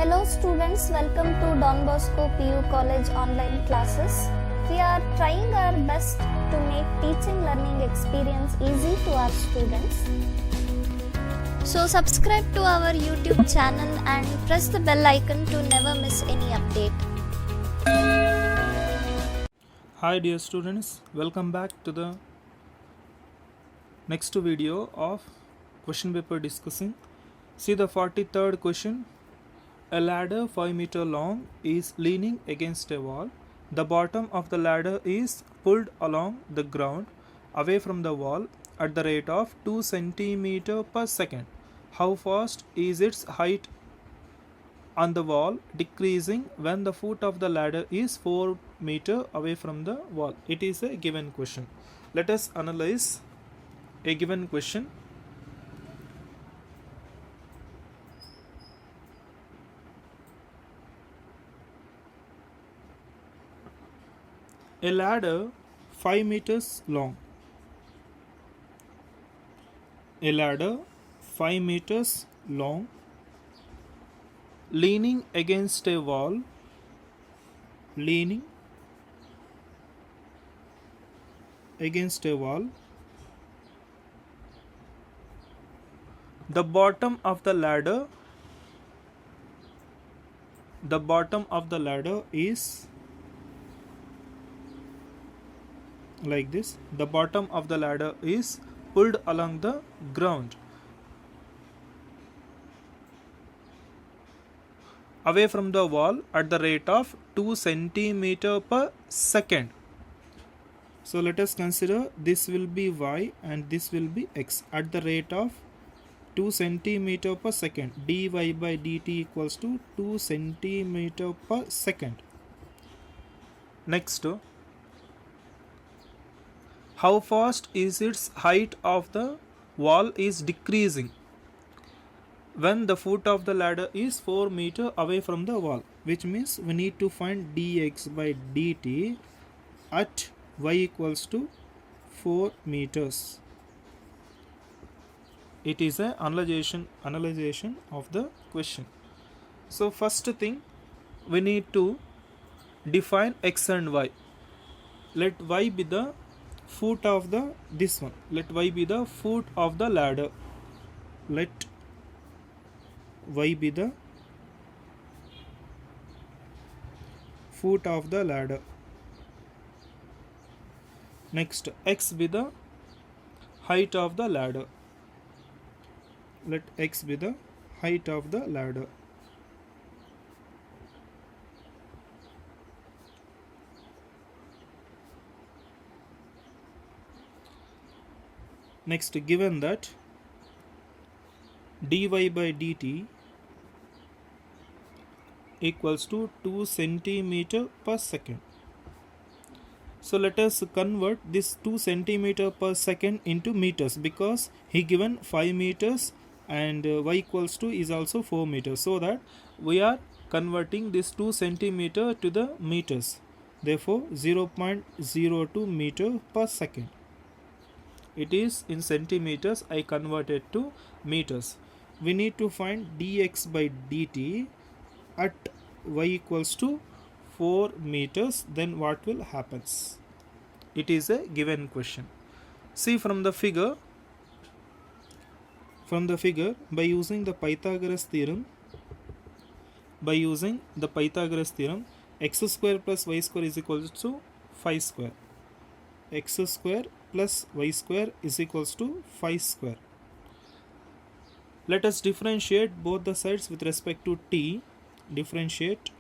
Hello students, welcome to Don Bosco PU College online classes. We are trying our best to make teaching learning experience easy to our students. So subscribe to our YouTube channel and press the bell icon to never miss any update. Hi dear students, welcome back to the next video of question paper discussing. See the 43rd question. A ladder 5 meter long is leaning against a wall. The bottom of the ladder is pulled along the ground away from the wall at the rate of 2 centimeter per second. How fast is its height on the wall decreasing when the foot of the ladder is 4 meter away from the wall? It is a given question. Let us analyze a given question. A ladder 5 meters long. A ladder 5 meters long, leaning against a wall, leaning against a wall. The bottom of the ladder is like this. The bottom of the ladder is pulled along the ground away from the wall at the rate of 2 centimeter per second. So let us consider this will be y and this will be x at the rate of 2 centimeter per second. dy by dt equals to 2 centimeter per second. Next, how fast is its height of the wall is decreasing when the foot of the ladder is 4 meter away from the wall, which means we need to find dx by dt at y equals to 4 meters. It is a analyzation of the question. So first thing, we need to define x and y. Let y be the foot of the let y be the foot of the ladder. Let y be the foot of the ladder. Next, x be the height of the ladder. Let x be the height of the ladder. Next, given that dy by dt equals to 2 centimeter per second. So let us convert this 2 centimeter per second into meters, because he given 5 meters and y equals to is also 4 meters, so that we are converting this 2 centimeter to the meters. Therefore 0.02 meter per second. It is in centimeters, I converted to meters. We need to find dx by dt at y equals to 4 meters. Then what will happens? It is a given question. See from the figure, by using the Pythagoras theorem, x square plus y square is equal to 5 square. X square plus y square is equals to 5 square. Let us differentiate both the sides with respect to t. Differentiate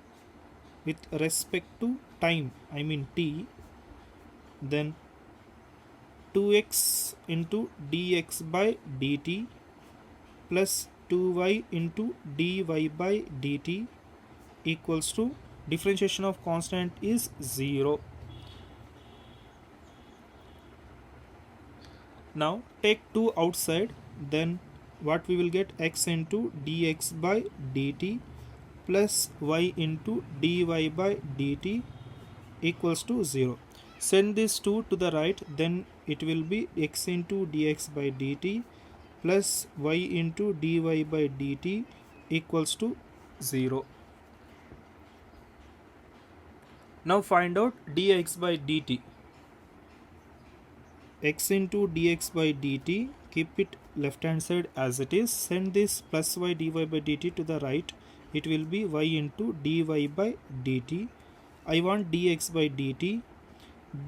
with respect to time, I mean t. Then 2x into dx by dt plus 2y into dy by dt equals to, differentiation of constant is 0. Now take 2 outside, then what we will get? X into dx by dt plus y into dy by dt equals to 0. Send this 2 to the right, then it will be x into dx by dt plus y into dy by dt equals to 0. Now find out dx by dt. X into dx by dt, keep it left hand side as it is. Send this plus y dy by dt to the right. It will be y into dy by dt. I want dx by dt.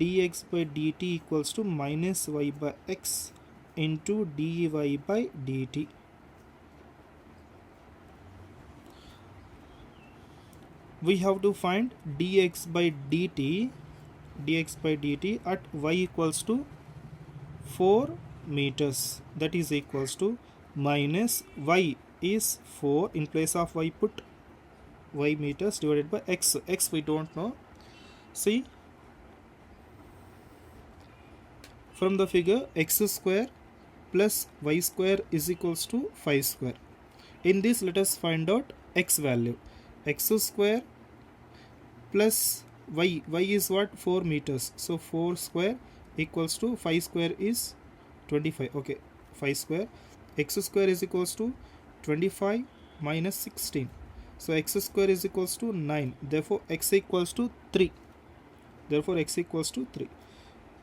Dx by dt equals to minus y by x into dy by dt. We have to find dx by dt at y equals to 4 meters, that is equals to minus y is 4, in place of y put y meters divided by x. X we don't know. See, from the figure, x square plus y square is equals to 5 square. In this, let us find out x value. X square plus y is what? 4 meters. So 4 square equals to 5 square is 25. Okay, 5 square. X square is equals to 25 minus 16. So x square is equals to 9. Therefore x equals to 3.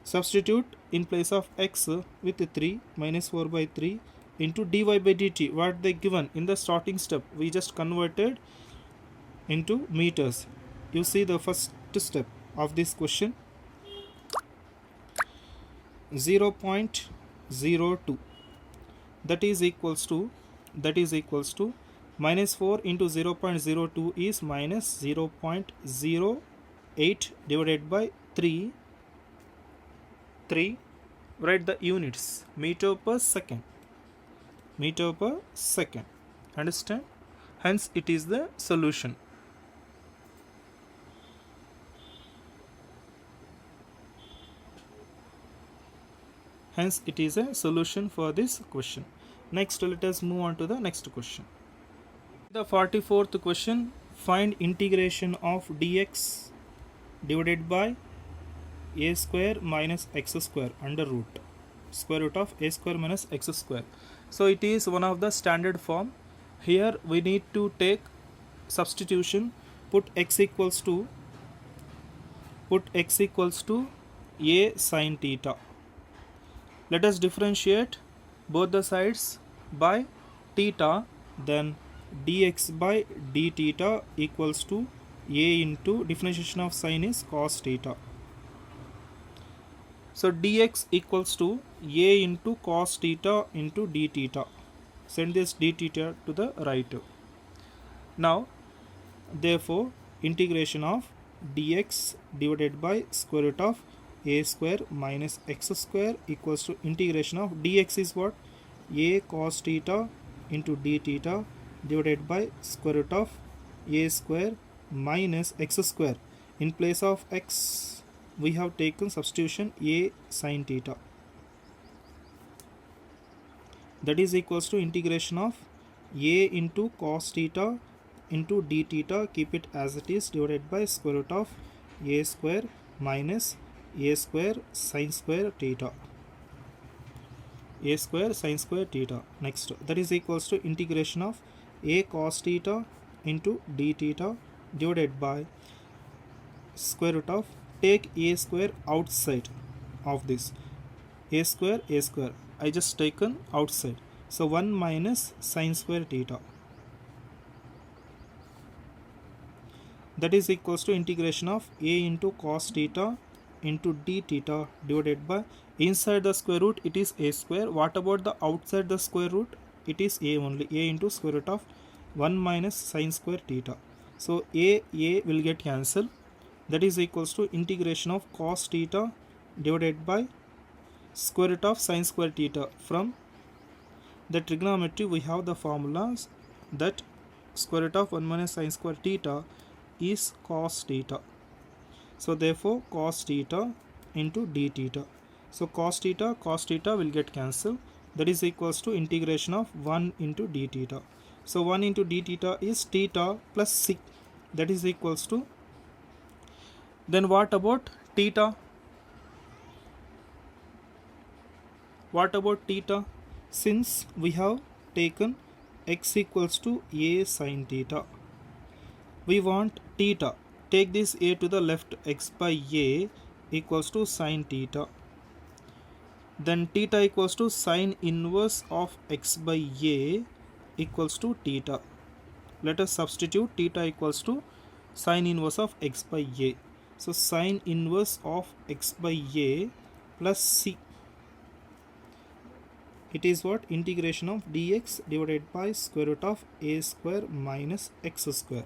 Substitute in place of x with 3 minus 4 by 3 into dy by dt. What they given in the starting step, we just converted into meters. You see the first step of this question, 0.02, that is equals to minus 4 into 0.02 is minus 0.08 divided by 3. Write the units, meter per second. Understand? Hence it is the solution. Hence it is a solution for this question. Next, let us move on to the next question. The 44th question, find integration of dx divided by a square minus x square under root, square root of a square minus x square. So it is one of the standard form. Here we need to take substitution, put x equals to a sin theta. Let us differentiate both the sides by theta, then dx by d theta equals to a into differentiation of sin is cos theta. So dx equals to a into cos theta into d theta. Send this d theta to the right. Now, therefore, integration of dx divided by square root of a square minus x square equals to integration of dx is what? A cos theta into d theta divided by square root of a square minus x square. In place of x, we have taken substitution a sin theta. That is equals to integration of a into cos theta into d theta, keep it as it is, divided by square root of a square minus a square sin square theta. Next, that is equals to integration of a cos theta into d theta divided by square root of, take a square outside of this, a square I just taken outside, so 1 minus sin square theta. That is equals to integration of a into cos theta into d theta divided by, inside the square root it is a square. What about the outside the square root? It is a only, a into square root of 1 minus sin square theta. So a will get cancelled. That is equals to integration of cos theta divided by square root of sin square theta. From the trigonometry we have the formulas that square root of 1 minus sin square theta is cos theta. So therefore cos theta into d theta. So cos theta will get cancelled. That is equals to integration of 1 into d theta. So 1 into d theta is theta plus c. That is equals to, then what about theta? Since we have taken x equals to a sin theta, we want theta. take this a to the left, x by a equals to sine theta. Then theta equals to sine inverse of x by a equals to theta. Let us substitute theta equals to sine inverse of x by a. So sine inverse of x by a plus c. It is what? Integration of dx divided by square root of a square minus x square.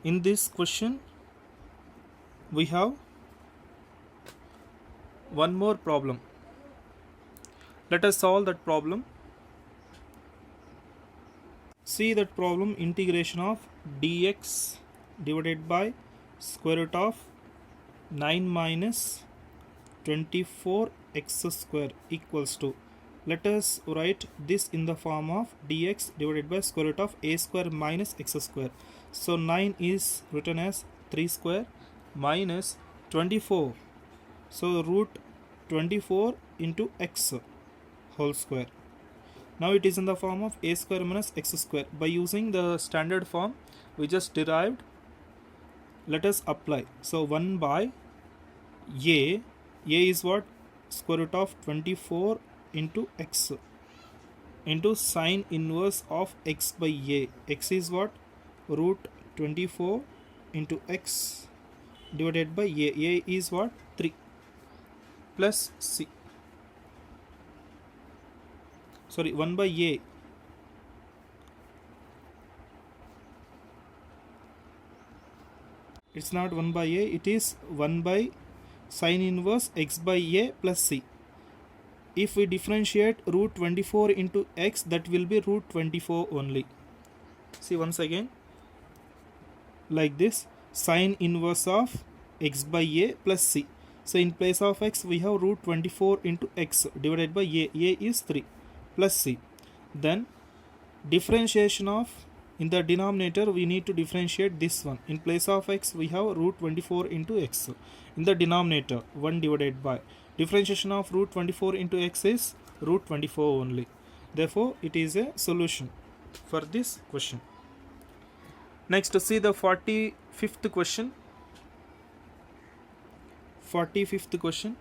In this question, we have one more problem. Let us solve that problem. See that problem, integration of dx divided by square root of 9 minus 24x square equals to, let us write this in the form of dx divided by square root of a square minus x square. So 9 is written as 3 square minus 24. So root 24 into x whole square. Now it is in the form of a square minus x square. By using the standard form we just derived, let us apply. So 1 by a is what? Square root of 24 into x into sine inverse of x by a. X is what? Root 24 into x divided by a. A is what? 3 plus c. Sorry, 1 by a. It's not 1 by a, it is 1 by sine inverse x by a plus c. If we differentiate root 24 into x, that will be root 24 only. See once again, like this, sine inverse of x by a plus c. So in place of x we have root 24 into x divided by a. A is 3 plus c. Then differentiation of, in the denominator we need to differentiate this one. In place of x we have root 24 into x. In the denominator 1 divided by, differentiation of root 24 into x is root 24 only. Therefore it is a solution for this question. Next, see the 45th question. 45th question.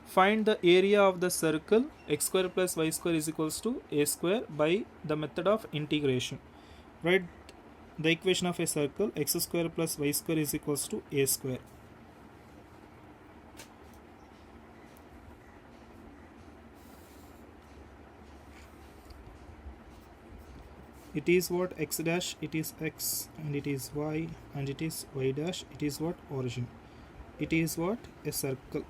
Find the area of the circle x square plus y square is equals to a square by the method of integration. Write the equation of a circle x square plus y square is equals to a square. It is what? X dash, it is x, and it is y, and it is y dash, it is what? Origin. It is what? A circle.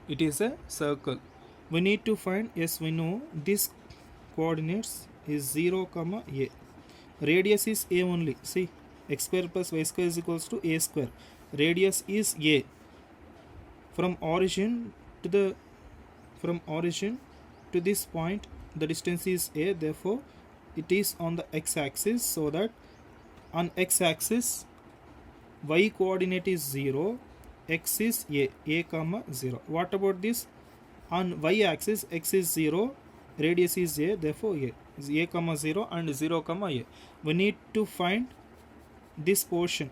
It is a circle. We need to find, yes we know this coordinates is 0 comma a. Radius is a only. See, x square plus y square is equals to a square. Radius is a. From origin to this point the distance is a, therefore it is on the x-axis, so that on x-axis y coordinate is 0, x is a comma 0. What about this? On y-axis x is 0, radius is a, therefore a is a comma 0 and 0 comma a. We need to find this portion.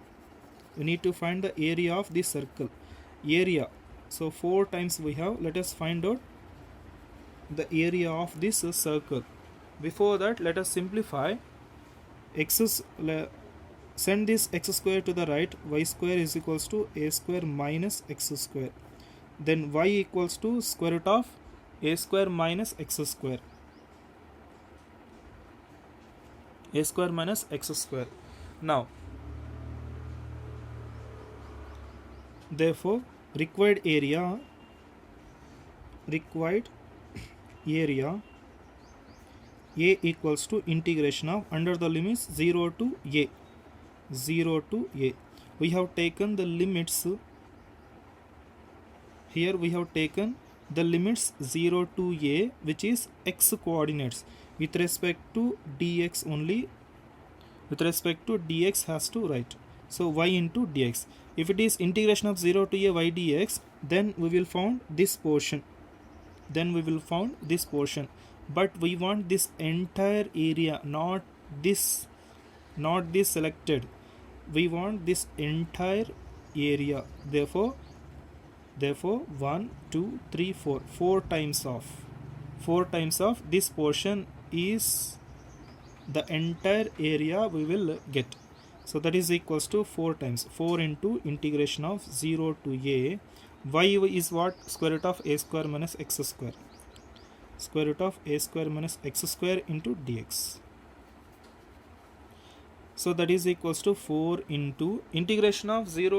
We need to find the area of this circle. Area. So 4 times we have. Let us find out the area of this circle. Before that, let us simplify. Send this x square to the right. Y square is equals to a square minus x square. Then y equals to square root of a square minus x square. A square minus x square. Now, therefore, required area a equals to integration of, under the limits 0 to a. We have taken the limits. Here we have taken the limits 0 to a, which is x coordinates. With respect to dx only, with respect to dx has to write. So y into dx. If it is integration of 0 to a y dx, then we will found this portion. But we want this entire area, not this selected. We want this entire area. Therefore 1 2 3 4 4 times of this portion is the entire area we will get. So that is equals to 4 times 4 into integration of 0 to a. Y is what? Square root of a square minus x square. Square root of a square minus x square into dx. So that is equals to 4 into integration of square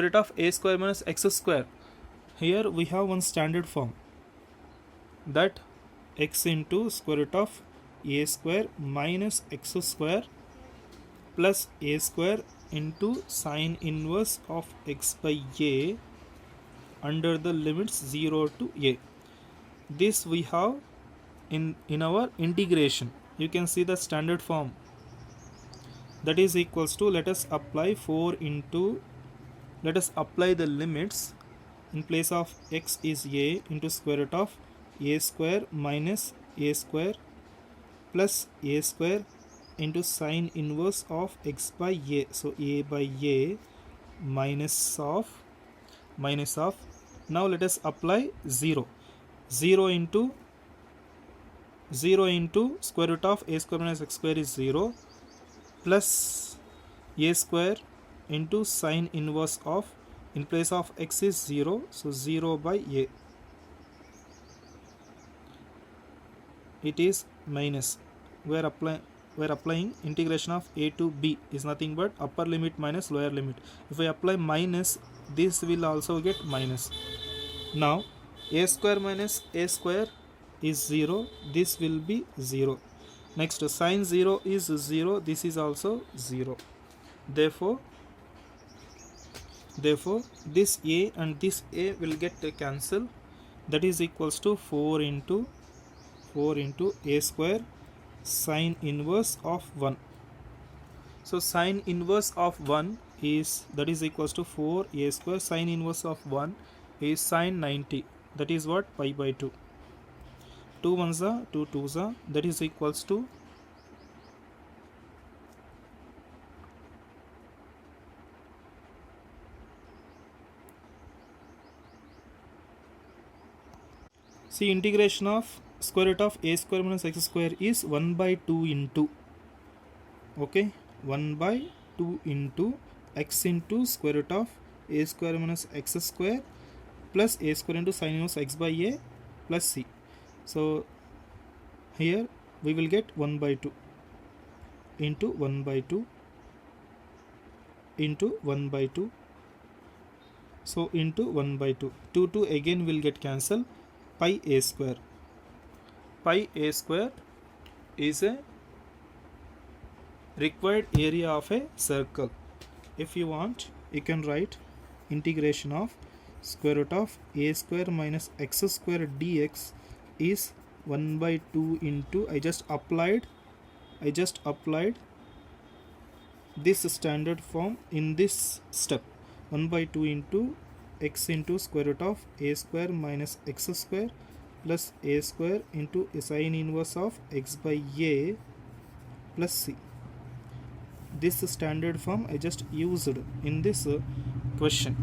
root of a square minus x square. Here we have one standard form, that x into square root of a square minus x square plus a square into sine inverse of x by a under the limits 0 to a. This we have in our integration. You can see the standard form. That is equals to, let us apply the limits. In place of x is a into square root of a square minus a square plus a square into sine inverse of x by a. So a by a minus of. Now let us apply 0 into square root of a square minus x square is 0 plus a square into sine inverse of, in place of x is 0, so 0 by a. It is minus. We are applying integration of a to b is nothing but upper limit minus lower limit. If I apply minus, this will also get minus. Now a square minus a square is 0, this will be 0. Next, sine 0 is 0, this is also 0. Therefore this a and this a will get cancelled. That is equals to 4 into a square sine inverse of 1. So sine inverse of 1 is, that is equals to 4 a square sine inverse of 1 is sine 90. That is what? Pi by 2. 2 ones are 2 twos are, that is equals to see, integration of square root of a square minus x square is 1 by 2 into, okay, 1 by 2 into x into square root of a square minus x square plus a square into sine inverse x by a plus c. So here we will get 1 by 2 into 1 by 2 into 1 by 2. So into 1 by 2. 2 again will get cancelled. Pi a square. Pi a square is a required area of a circle. If you want, you can write integration of square root of a square minus x square dx is 1 by 2 into, I just applied this standard form in this step. 1 by 2 into x into square root of a square minus x square plus a square into sine inverse of x by a plus c. This standard form I just used in this question.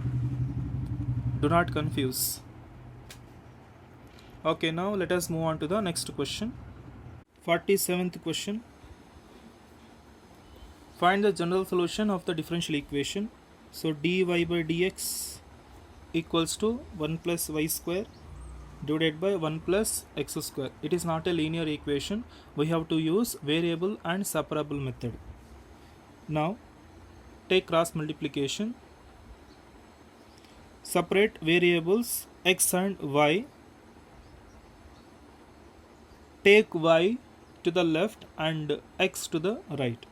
Do not confuse. Okay, now let us move on to the next question. 47th question. Find the general solution of the differential equation. So dy by dx equals to 1 plus y square divided by 1 plus x square. It is not a linear equation. We have to use variable and separable method. Now take cross multiplication. Separate variables x and y. Take y to the left and x to the right.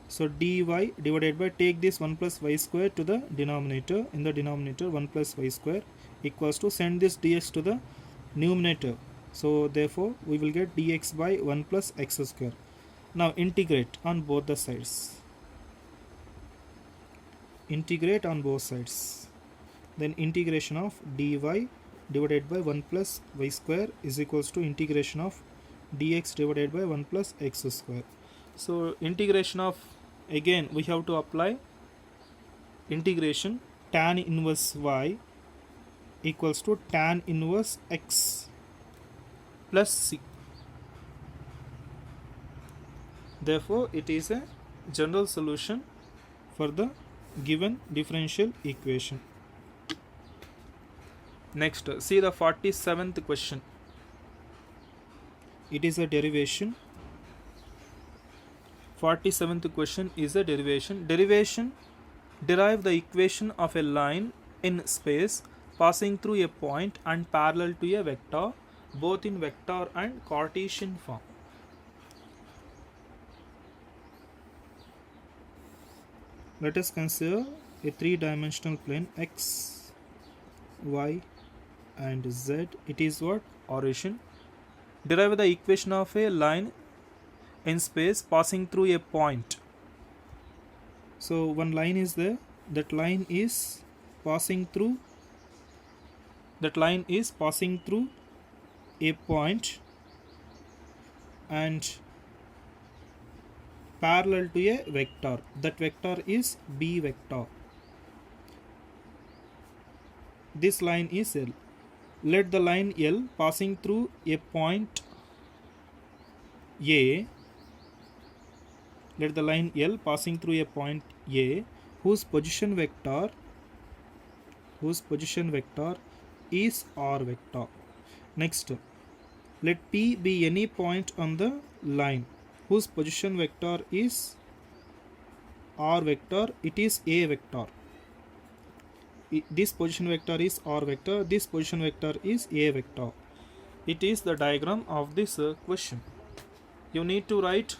So dy divided by, take this 1 plus y square to the denominator. In the denominator 1 plus y square equals to, send this dx to the numerator. So therefore we will get dx by 1 plus x square. Now integrate on both the sides. Integrate on both sides. Then integration of dy divided by 1 plus y square is equals to integration of dx divided by 1 plus x square. So integration of, again we have to apply integration tan inverse y equals to tan inverse x plus c. Therefore it is a general solution for the given differential equation. Next, see the 47th question. It is a derivation. 47th question is a derivation. Derivation: derive the equation of a line in space passing through a point and parallel to a vector, both in vector and Cartesian form. Let us consider a three-dimensional plane x, y and z. It is what? Origin. Derive the equation of a line in space passing through a point. So one line is there, that line is passing through a point and parallel to a vector. That vector is b vector. This line is L. Let the line L passing through a point A. Let the line L passing through a point A whose position vector is r vector. Next, let P be any point on the line whose position vector is r vector. It is a vector. This position vector is r vector, this position vector is a vector. It is the diagram of this question. You need to write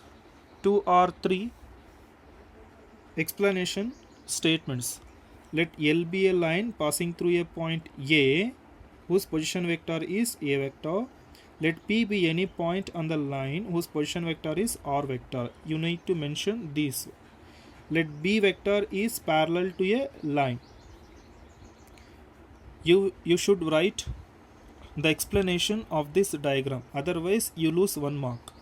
2 or 3 explanation statements. Let L be a line passing through a point A whose position vector is a vector. Let P be any point on the line whose position vector is r vector. You need to mention these. Let B vector is parallel to a line. You should write the explanation of this diagram, otherwise you lose 1 mark.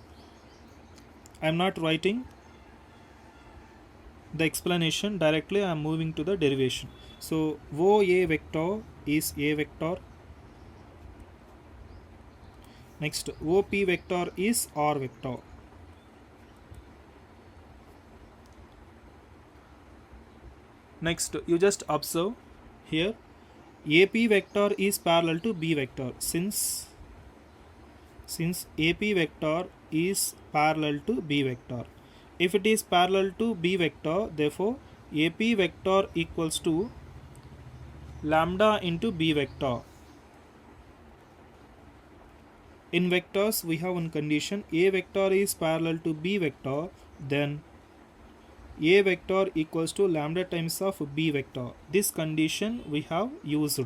I am not writing the explanation directly, I am moving to the derivation. So OA vector is a vector. Next, OP vector is r vector. Next, you just observe here, AP vector is parallel to B vector. Since AP vector is parallel to B vector, if it is parallel to B vector, therefore AP vector equals to lambda into B vector. In vectors we have one condition: A vector is parallel to B vector, then A vector equals to lambda times of B vector. This condition we have used.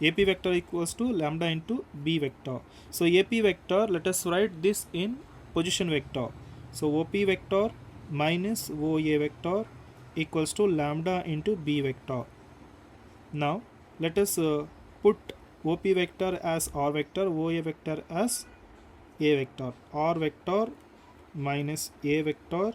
AP vector equals to lambda into B vector. So AP vector, let us write this in position vector. So OP vector minus OA vector equals to lambda into B vector. Now let us put OP vector as r vector, OA vector as a vector. R vector minus a vector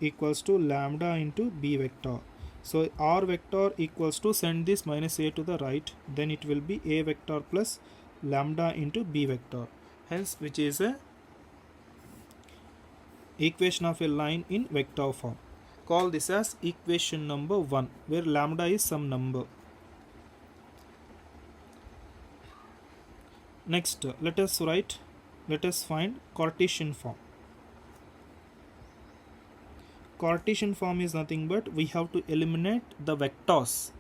equals to lambda into b vector. So r vector equals to, send this minus a to the right, then it will be a vector plus lambda into b vector. Hence, which is a equation of a line in vector form. Call this as equation number 1, where lambda is some number. Next, let us find Cartesian form. Cartesian form is nothing but we have to eliminate the vectors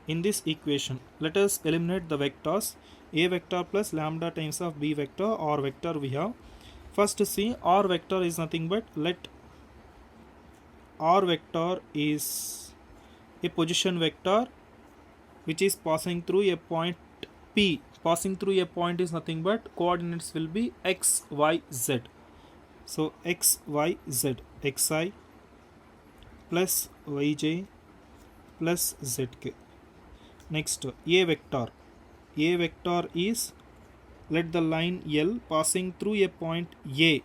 in this equation. Let us eliminate the vectors. A vector plus lambda times of b vector, r vector we have. First see, r vector is nothing but, let r vector is a position vector which is passing through a point P. Passing through a point is nothing but coordinates will be x, y, z. So x, y, z, xi plus yj plus zk. Next, a vector. A vector is, let the line L passing through a point A.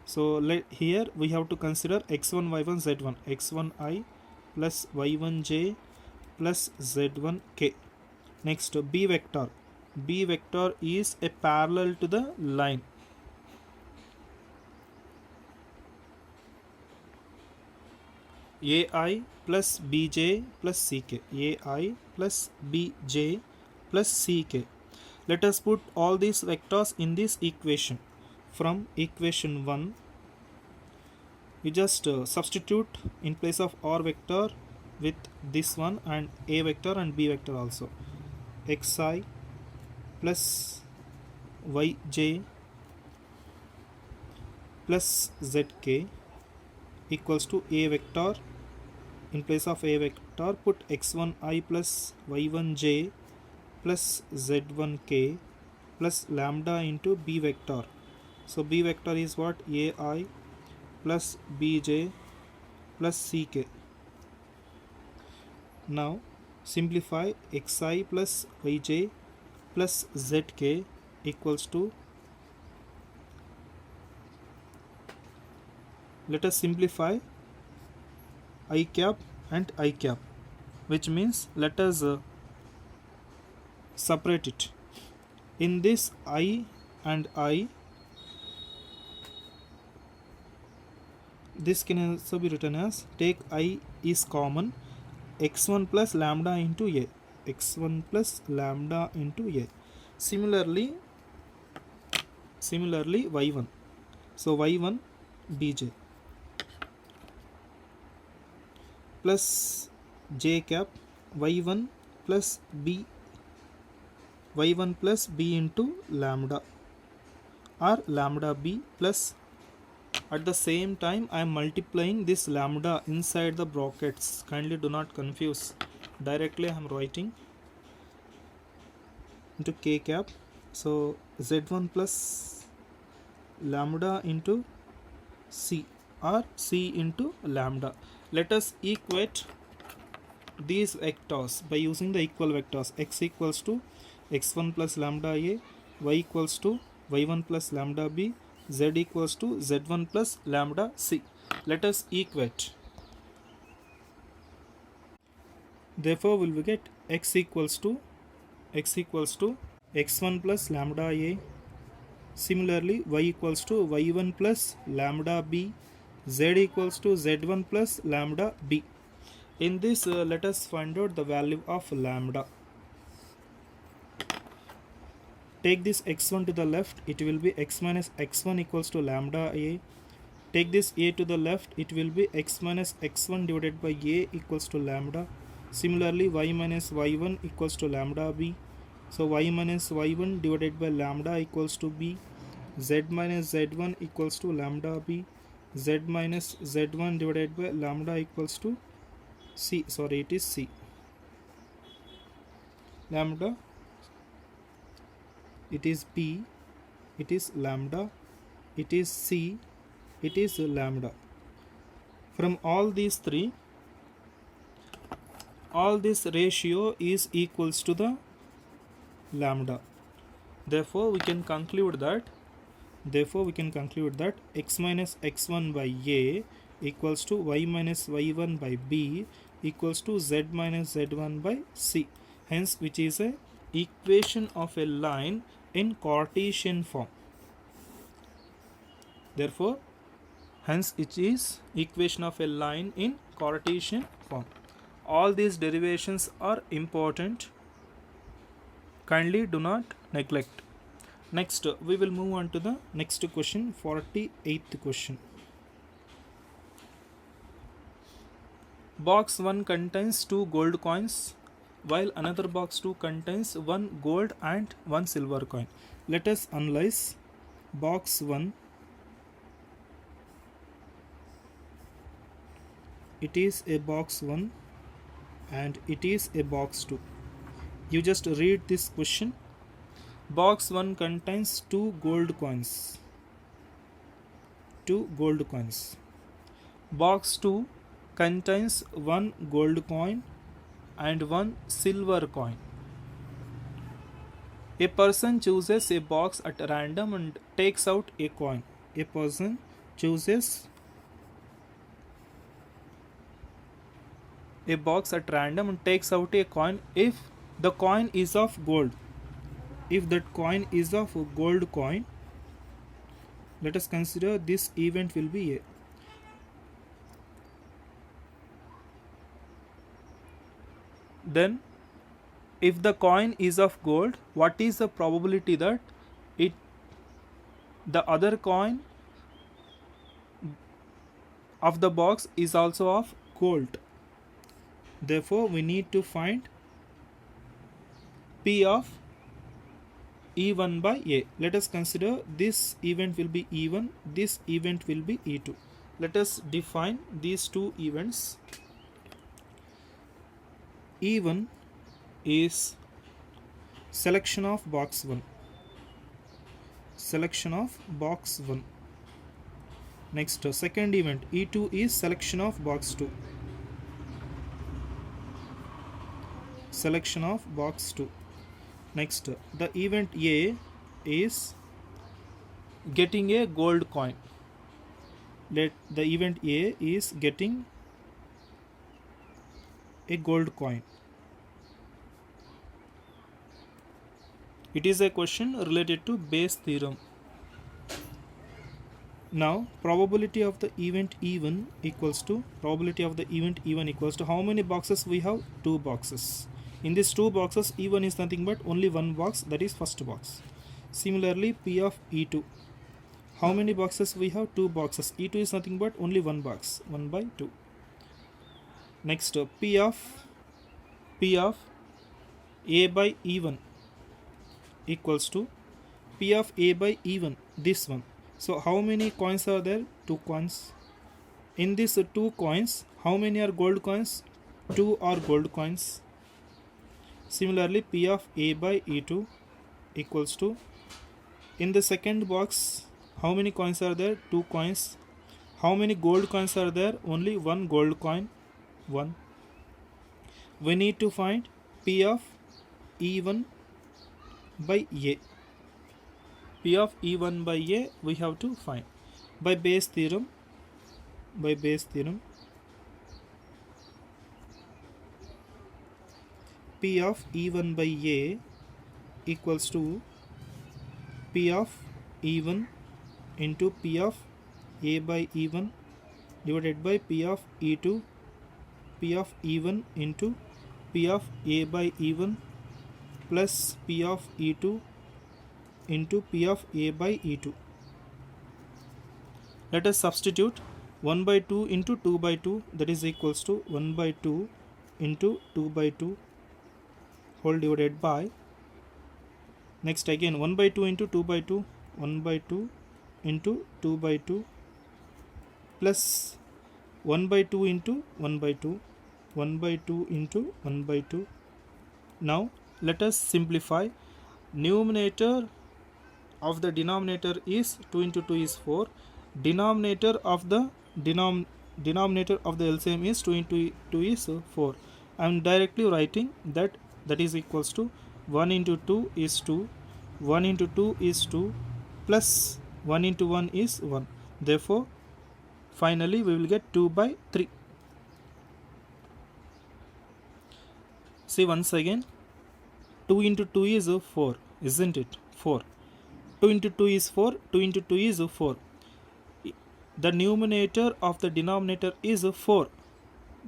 So here we have to consider x1, y1, z1. x1i plus y1j plus z1k. Next, b vector. B vector is a parallel to the line. AI plus bj plus ck. AI plus bj plus ck. Let us put all these vectors in this equation. From equation 1, you just substitute in place of r vector with this one and a vector and b vector also. Xi plus yj plus zk equals to a vector. In place of a vector, put x1i plus y1j plus z1k plus lambda into b vector. So b vector is what? ai plus bj plus ck. Now simplify xi plus yj plus zk equals to, let us simplify I cap and I cap, which means let us separate it. In this I and I, this can also be written as, take I is common, x1 plus lambda into a, x1 plus lambda into a. Similarly y1, so y1 bj plus j cap y1 plus b, y1 plus b into lambda or lambda b plus, at the same time I am multiplying this lambda inside the brackets. Kindly do not confuse. Directly I am writing into k cap. So z1 plus lambda into c or c into lambda. Let us equate these vectors by using the equal vectors. X equals to x1 plus lambda a, y equals to y1 plus lambda b, z equals to z1 plus lambda c. Let us equate. Therefore we will get x equals to x1 plus lambda a. Similarly y equals to y1 plus lambda b, z equals to z1 plus lambda b. In this let us find out the value of lambda. Take this x1 to the left, it will be x minus x1 equals to lambda a. Take this a to the left, it will be x minus x1 divided by a equals to lambda. Similarly y minus y1 equals to lambda b. So y minus y1 divided by lambda equals to b. Z minus z1 equals to lambda b. Z minus z1 divided by lambda equals to c. Sorry, it is c. Lambda, it is b, it is lambda, it is c, it is lambda. From all these three, all this ratio is equals to the lambda. Therefore we can conclude that x minus x1 by a equals to y minus y1 by b equals to z minus z1 by c. Hence, which is a equation of a line in Cartesian form. Therefore, hence it is equation of a line in Cartesian form. All these derivations are important. Kindly do not neglect. Next, we will move on to the next question, 48th question. Box 1 contains 2 gold coins, while another box 2 contains 1 gold and 1 silver coin. Let us analyze. Box 1, it is a box 1 and it is a box 2. You just read this question. Box 1 contains 2 gold coins. 2 gold coins. Box 2 contains 1 gold coin and 1 silver coin. A person chooses a box at random and takes out a coin. A person chooses a box at random and takes out a coin. If the coin is of gold, if that coin is of a gold coin, let us consider this event will be A. Then if the coin is of gold, what is the probability that the other coin of the box is also of gold? Therefore we need to find P of E1 by A. Let us consider this event will be E1, this event will be E2. Let us define these two events. E1 is selection of box 1. Selection of box 1. Next, second event E2 is selection of box 2. Selection of box 2. Next, the event A is getting a gold coin. Let the event A is getting a gold coin. It is a question related to Bayes theorem. Now, probability of the event E1 equals to how many boxes we have? 2 boxes. In these 2 boxes, E1 is nothing but only one box, that is first box. Similarly, P of E2. How many boxes we have? 2 boxes. E2 is nothing but only one box, 1 by 2. Next, P of A by E1 equals to P of A by E1, this one. So how many coins are there? 2 coins. In these 2 coins, how many are gold coins? 2 are gold coins. Similarly, P of A by E2 equals to, in the second box, how many coins are there? 2 coins. How many gold coins are there? Only one gold coin, 1. We need to find P of E1 by A. P of E1 by A we have to find by Bayes theorem. P of E1 by A equals to P of E1 into P of A by E1 divided by P of E2, P of E1 into P of A by E1 plus P of E2 into P of A by E2. Let us substitute 1 by 2 into 2 by 2, that is equals to 1 by 2 into 2 by 2 whole divided by, next again 1 by 2 into 2 by 2, 1 by 2 into 2 by 2 plus 1 by 2 into 1 by 2, 1 by 2 into 1 by 2. Now let us simplify. Numerator of the denominator is 2 into 2 is 4. Denominator of the LCM is 2 into 2 is 4. I am directly writing that is equals to 1 into 2 is 2, 1 into 2 is 2 plus 1 into 1 is 1. Therefore, finally we will get 2 by 3. See once again, 2 into 2 is 4, isn't it? 4. 2 into 2 is 4, 2 into 2 is 4. The numerator of the denominator is 4.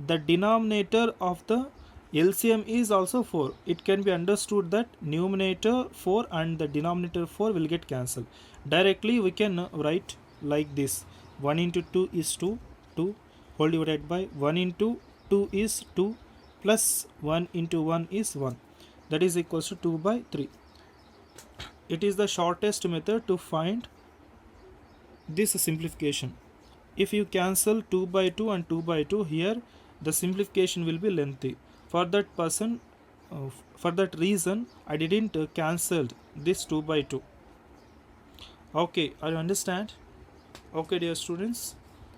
The denominator of the LCM is also 4. It can be understood that numerator 4 and the denominator 4 will get cancelled. Directly we can write like this. 1 into 2 is 2, 2 whole divided by 1 into 2 is 2 plus 1 into 1 is 1. That is equals to 2 by 3. It is the shortest method to find this simplification. If you cancel 2 by 2 and 2 by 2 here, the simplification will be lengthy. For that reason, I didn't cancel this 2 by 2. Okay, I understand. Okay, dear students,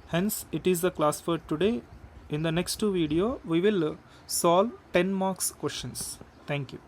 hence it is the class for today. In the next video we will solve 10 marks questions. Thank you.